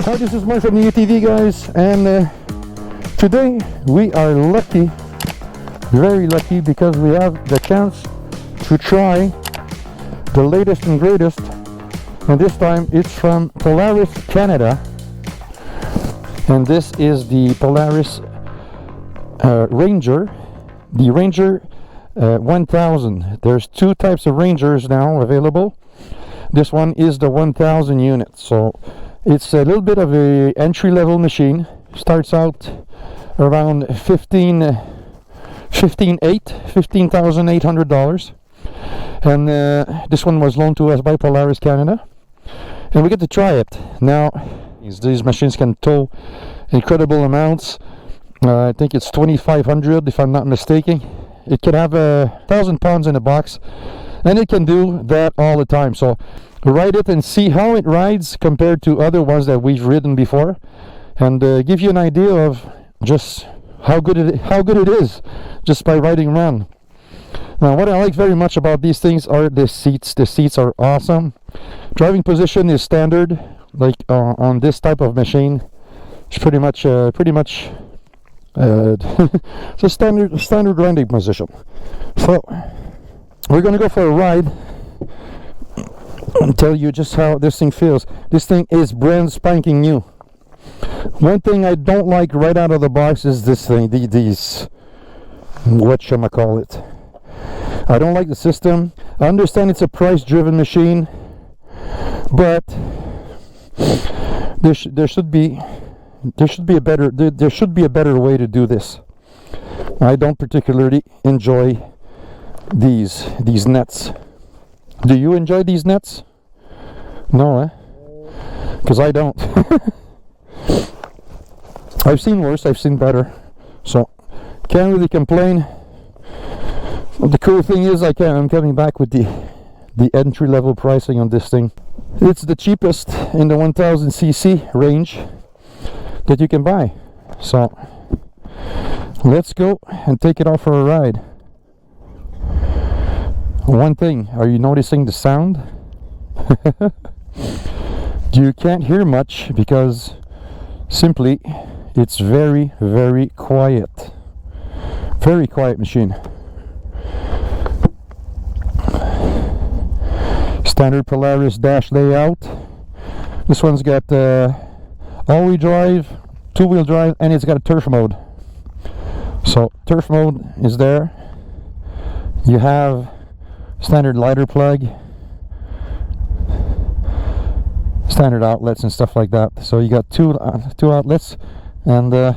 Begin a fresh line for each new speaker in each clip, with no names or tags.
Hi, this is Marc from the ATV guys, and today we are lucky, very lucky, because we have the chance to try the latest and greatest, and this time it's from Polaris Canada, and this is the Polaris Ranger, the Ranger 1000. There's two types of Rangers now available. This one is the 1000 unit, so it's a little bit of a entry-level machine. Starts out around $15,800, and this one was loaned to us by Polaris Canada, and we get to try it. Now, these machines can tow incredible amounts. I think it's 2,500 if I'm not mistaken. It can have 1,000 pounds in a box, and it can do that all the time. So ride it and see how it rides compared to other ones that we've ridden before, and give you an idea of just how good it is just by riding around. Now, what I like very much about these things are the seats. The seats are awesome. Driving position is standard, like on this type of machine. It's pretty much it's a standard riding position. So we're gonna go for a ride and tell you just how this thing feels. This thing is brand spanking new. One thing I don't like right out of the box is this thing, these whatchamacallit. I don't like the system. I understand it's a price driven machine, but there should be a better way to do this. I don't particularly enjoy these nets. Do you enjoy these nets? No, because I don't. I've seen worse, I've seen better, so can't really complain. The cool thing is I'm coming back with the entry level pricing on this thing. It's the cheapest in the 1000cc range that you can buy. So let's go and take it off for a ride. One thing, are you noticing the sound? You can't hear much because simply it's very, very quiet. Very quiet machine. Standard Polaris dash layout. This one's got all-wheel drive, two-wheel drive, and it's got a turf mode. So turf mode is there. You have standard lighter plug, standard outlets and stuff like that. So you got two outlets, and ooh,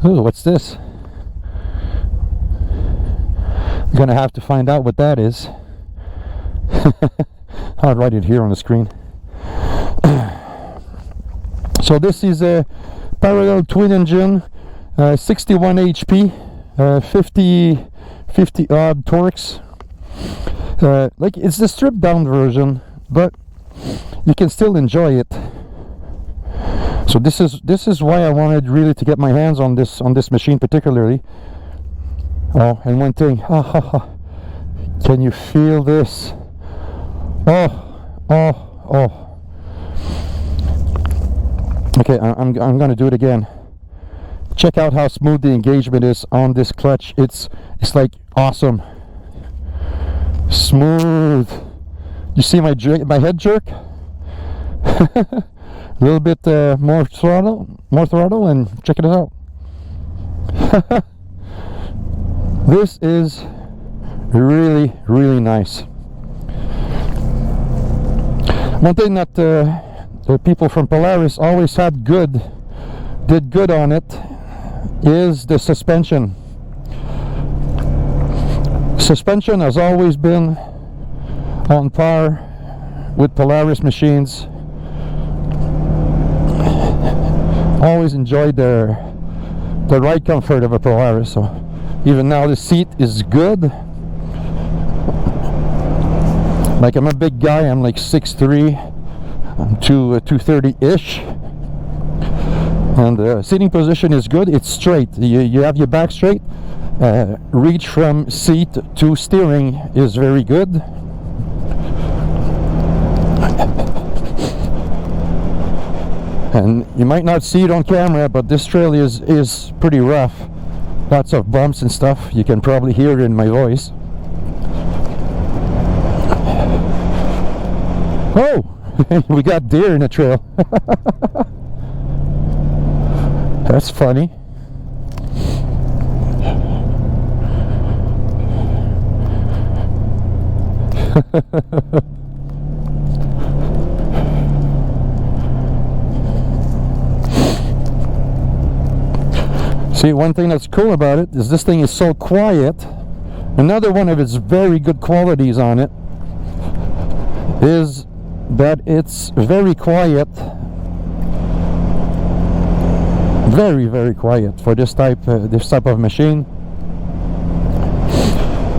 what's this? I'm gonna have to find out what that is. I'll write it here on the screen. So this is a parallel twin engine, 61 HP, 50 odd torques. Like, it's the stripped down version, but you can still enjoy it. So this is why I wanted really to get my hands on this machine particularly. Oh, and one thing, can you feel this? Oh. Okay, I'm gonna do it again. Check out how smooth the engagement is on this clutch. It's like awesome. Smooth. You see my head jerk? A little bit more throttle, and check it out. This is really, really nice. One thing that the people from Polaris always did good on it, is the suspension. Suspension has always been on par with Polaris machines. Always enjoyed the ride comfort of a Polaris. So even now the seat is good. Like, I'm a big guy, I'm like 6'3", I'm 230-ish. And the seating position is good. It's straight. You have your back straight. Reach from seat to steering is very good. And you might not see it on camera, but this trail is pretty rough. Lots of bumps and stuff. You can probably hear it in my voice. Oh, we got deer in the trail. That's funny. See, one thing that's cool about it is this thing is so quiet. Another one of its very good qualities on it is that it's very quiet. Very, very quiet for this type of machine.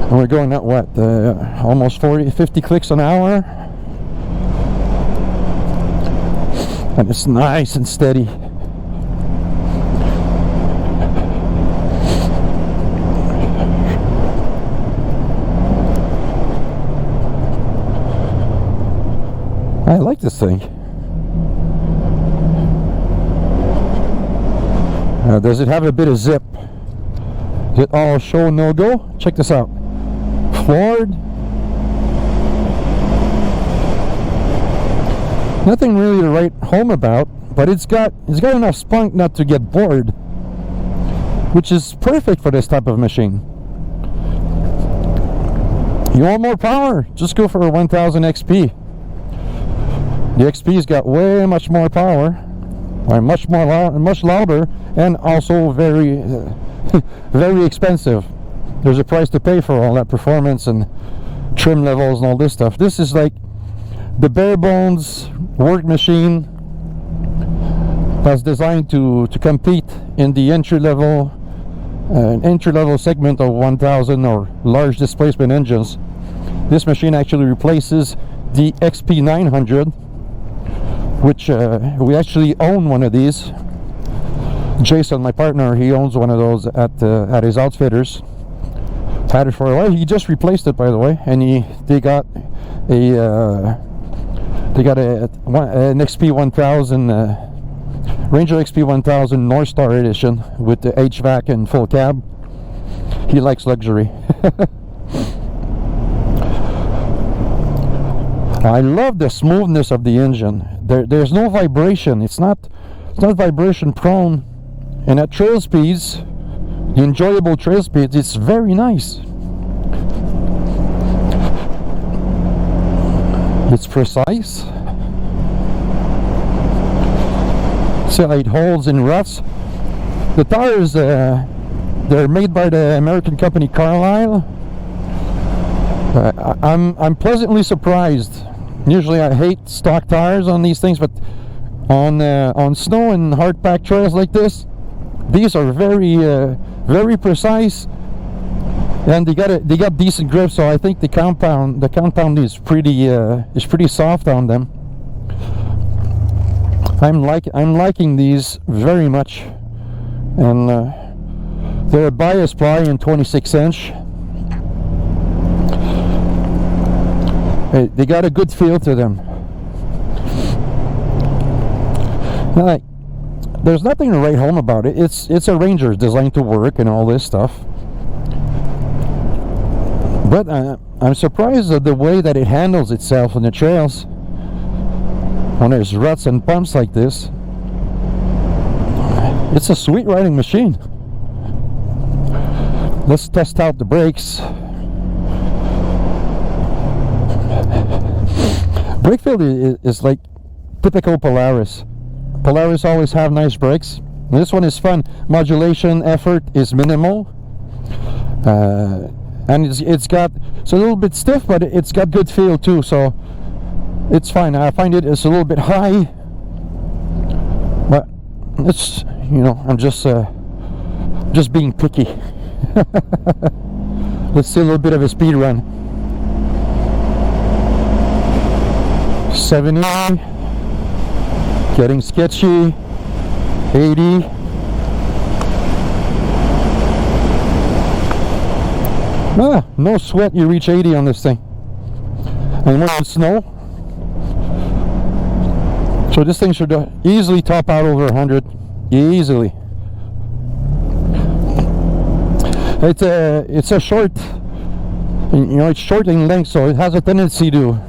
And we're going at what, almost 50 clicks an hour, and it's nice and steady. I like this thing. Does it have a bit of zip? Is it all show no go? Check this out. Floored. Nothing really to write home about, but it's got enough spunk not to get bored, which is perfect for this type of machine. You want more power? Just go for a 1000 XP. The XP's got way much more power, much louder, and also very very expensive. There's a price to pay for all that performance and trim levels and all this stuff. This is like the bare bones work machine that's designed to compete in the entry level segment of 1000 or large displacement engines. This machine actually replaces the XP 900, which we actually own one of these. Jason, my partner, he owns one of those at his outfitters. Had it for a while. He just replaced it, by the way, and they got an XP 1000 Ranger XP 1000 North Star edition with the HVAC and full cab. He likes luxury. I love the smoothness of the engine. There's no vibration. It's not vibration prone, and at trail speeds, the enjoyable trail speeds, it's very nice. It's precise. See how it holds in ruts. The tires, they're made by the American company Carlisle. I'm pleasantly surprised. Usually I hate stock tires on these things, but on snow and hard packed trails like this, these are very precise, and they got decent grip. So I think the compound is pretty soft on them. I'm liking these very much, and they're a bias ply in 26-inch. They got a good feel to them. Now, there's nothing to write home about it. It's a Ranger designed to work and all this stuff. But I'm surprised at the way that it handles itself on the trails when there's ruts and bumps like this. It's a sweet riding machine. Let's test out the brakes. Brake feel is like typical Polaris. Polaris always have nice brakes. This one is fun. Modulation effort is minimal, and it's a little bit stiff, but it's got good feel too. So it's fine. I find it's a little bit high, but it's, I'm just being picky. Let's see a little bit of a speed run. 70, getting sketchy, 80. No sweat, you reach 80 on this thing. And when it's snow, so this thing should easily top out over 100. Easily. It's a short, you know, it's short in length, so it has a tendency to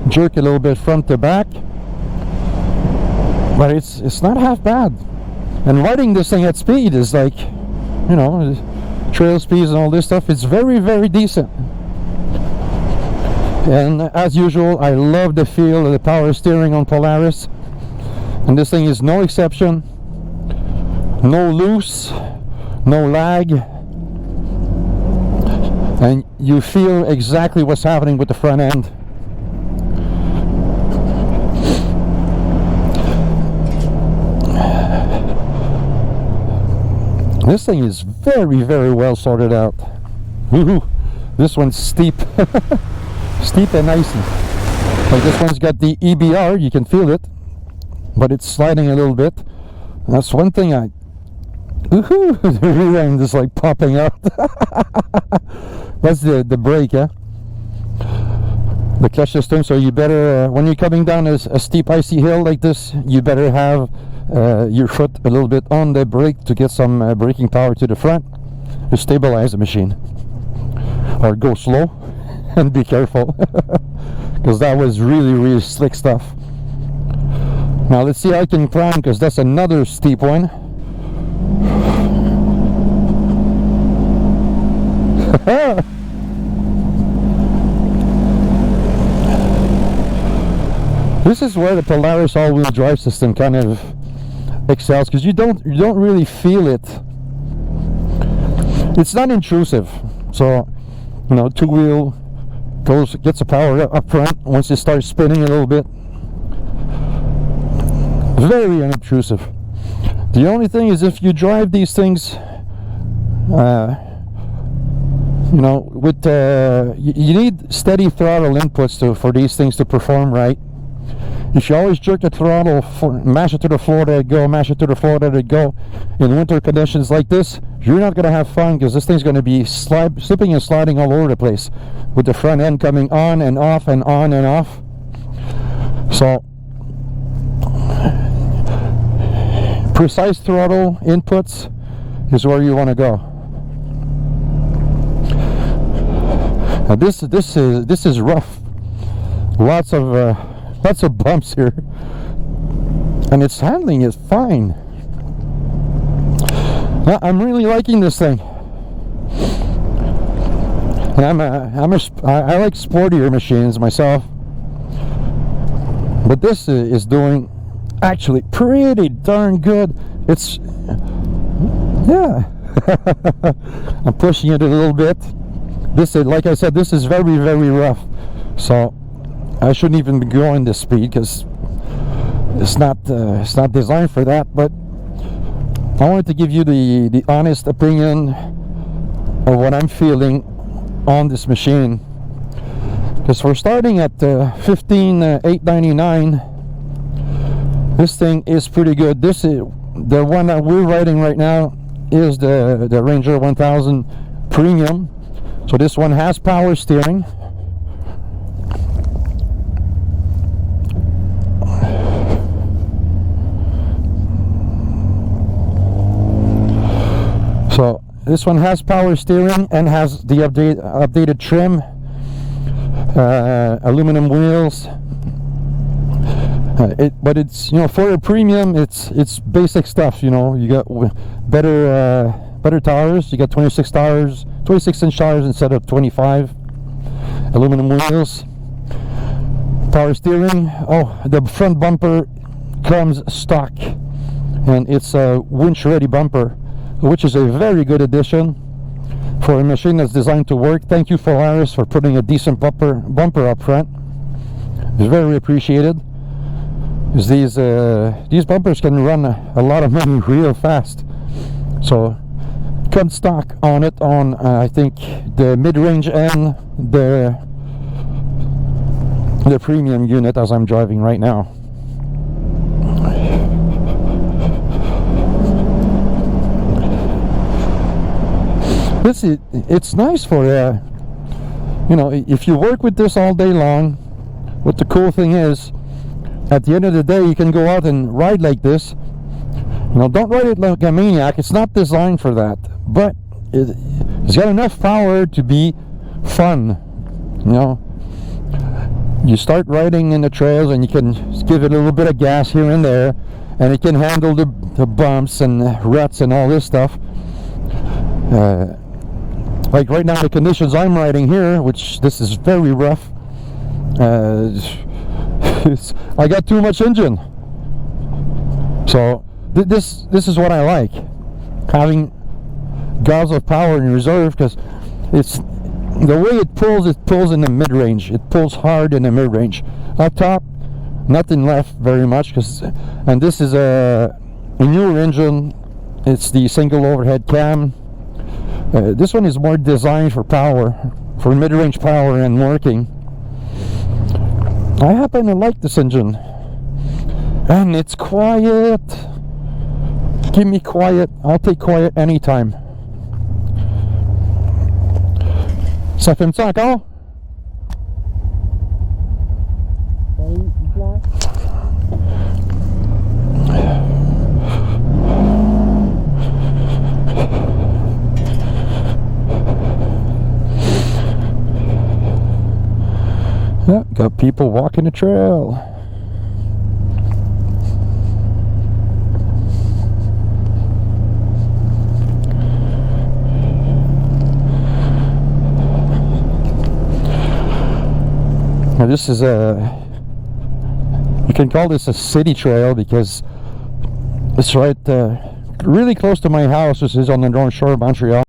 jerk a little bit front to back, but it's not half bad. And riding this thing at speed is like, you know, trail speeds and all this stuff, it's very, very decent. And as usual, I love the feel of the power steering on Polaris, and this thing is no exception. No loose, no lag, and you feel exactly what's happening with the front end. This thing is very, very well sorted out. Woohoo! This one's steep. Steep and icy. Like this one's got the EBR, you can feel it, but it's sliding a little bit. That's one thing I... Woohoo! The rear end is like popping out. That's the brake, yeah? The clutch system, so you better, when you're coming down a steep icy hill like this, you better have your foot a little bit on the brake to get some braking power to the front to stabilize the machine. Or go slow and be careful, because that was really, really slick stuff. Now let's see how I can climb, because that's another steep one. This is where the Polaris all-wheel drive system kind of excels, because you don't really feel it. It's not intrusive, so you know, two-wheel gets the power up front once it starts spinning a little bit. Very unobtrusive. The only thing is, if you drive these things, you know, with you need steady throttle inputs for these things to perform right. If you always jerk the throttle, mash it to the floor, let it go, mash it to the floor, let it go, in winter conditions like this, you're not going to have fun, because this thing's going to be slipping and sliding all over the place, with the front end coming on and off and on and off. So precise throttle inputs is where you want to go. Now this is rough. Lots of bumps here, and its handling is fine. I'm really liking this thing, and I like sportier machines myself, but this is doing actually pretty darn good. It's, yeah. I'm pushing it a little bit. This is, like I said, this is very, very rough, so I shouldn't even be going this speed, because it's not designed for that. But I wanted to give you the honest opinion of what I'm feeling on this machine, because we're starting at 15,899. This thing is pretty good. This is the one that we're riding right now, is the Ranger 1000 Premium. So this one has power steering. So this one has power steering and has the updated trim, aluminum wheels. But it's, you know, for a premium, it's basic stuff. You know, you got better tires. You got 26-inch tires instead of 25. Aluminum wheels, power steering. Oh, the front bumper comes stock, and it's a winch-ready bumper, which is a very good addition for a machine that's designed to work. Thank you, Polaris, for putting a decent bumper up front. It's very appreciated. These bumpers can run a lot of money real fast. So comes stock on it on I think the mid-range and the premium unit, as I'm driving right now. it's nice for you know, if you work with this all day long. What the cool thing is, at the end of the day, you can go out and ride like this. You know, don't ride it like a maniac. It's not designed for that, but it's got enough power to be fun. You know, you start riding in the trails and you can give it a little bit of gas here and there, and it can handle the bumps and ruts and all this stuff. Like right now, the conditions I'm riding here, which this is very rough. I got too much engine, so this is what I like, having gobs of power in reserve, because it's the way it pulls in the mid-range. It pulls hard in the mid-range. Up top, nothing left very much, and this is a newer engine. It's the single overhead cam. This one is more designed for power, for mid-range power and working. I happen to like this engine, and it's quiet. Give me quiet. I'll take quiet anytime. Ça filme ça encore? Yeah, got people walking the trail. Now this is you can call this a city trail because it's right really close to my house. This is on the north shore of Montreal,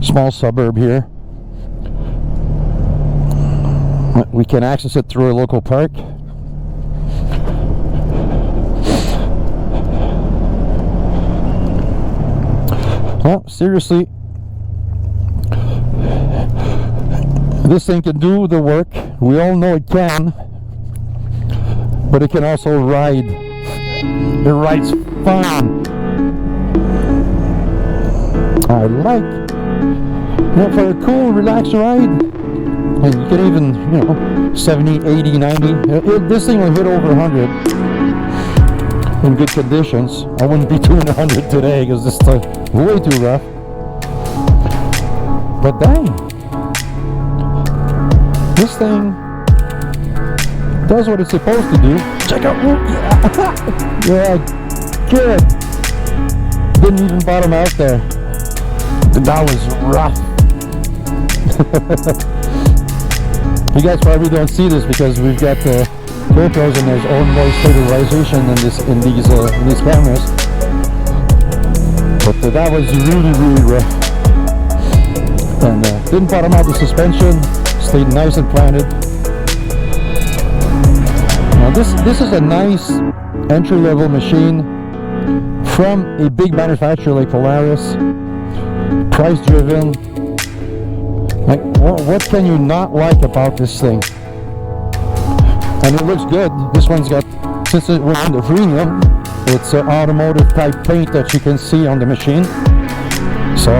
small suburb here. We can access it through a local park. Well, seriously, this thing can do the work. We all know it can, but it can also ride. It rides fine. I like, you know, for a cool, relaxed ride. And you can even, you know, 70, 80, 90. This thing will hit over 100 in good conditions. I wouldn't be doing 100 today because this is way too rough. But dang, this thing does what it's supposed to do. Check out, yeah, good. Didn't even bottom out there. That was rough. You guys probably don't see this because we've got GoPros and there's own voice stabilization in these cameras. But that was really rough. And didn't bottom out the suspension. Stayed nice and planted. Now this is a nice entry-level machine from a big manufacturer like Polaris. Price-driven. Like, what can you not like about this thing? And it looks good. This one's got, since we're in the premium, it's an automotive type paint that you can see on the machine. So,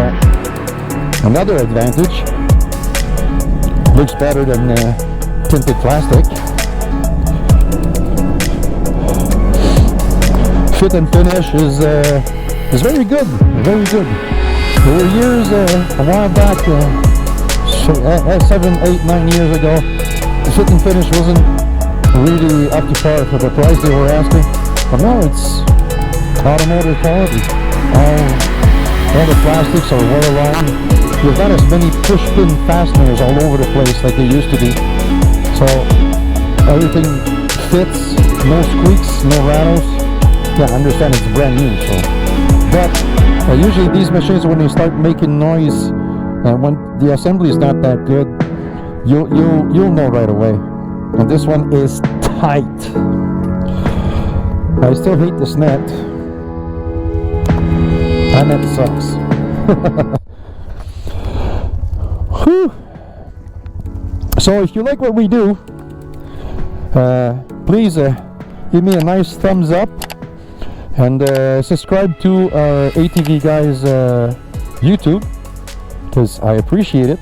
another advantage. Looks better than tinted plastic. Fit and finish is very good. Very good. There were years, a while back, 7, 8, 9 years ago, the fit and finish wasn't really up to par for the price they were asking. But now it's automotive quality. All the plastics are well aligned. You've got as many push pin fasteners all over the place like they used to be. So everything fits, no squeaks, no rattles. Yeah, I understand it's brand new, so. But usually these machines, when they start making noise, when the assembly is not that good, you'll know right away. And this one is tight. I still hate this net. That net sucks. Whew. So if you like what we do, please give me a nice thumbs up and subscribe to our ATV Guys YouTube. because I appreciate it.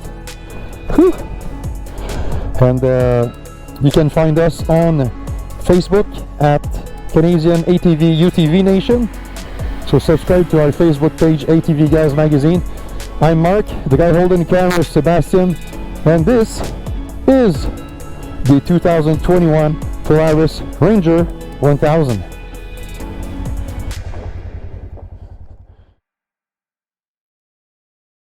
Whew. And you can find us on Facebook at Canadian ATV UTV Nation. So subscribe to our Facebook page, ATV Guys Magazine. I'm Mark, the guy holding the camera is Sebastian, and this is the 2021 Polaris Ranger 1000.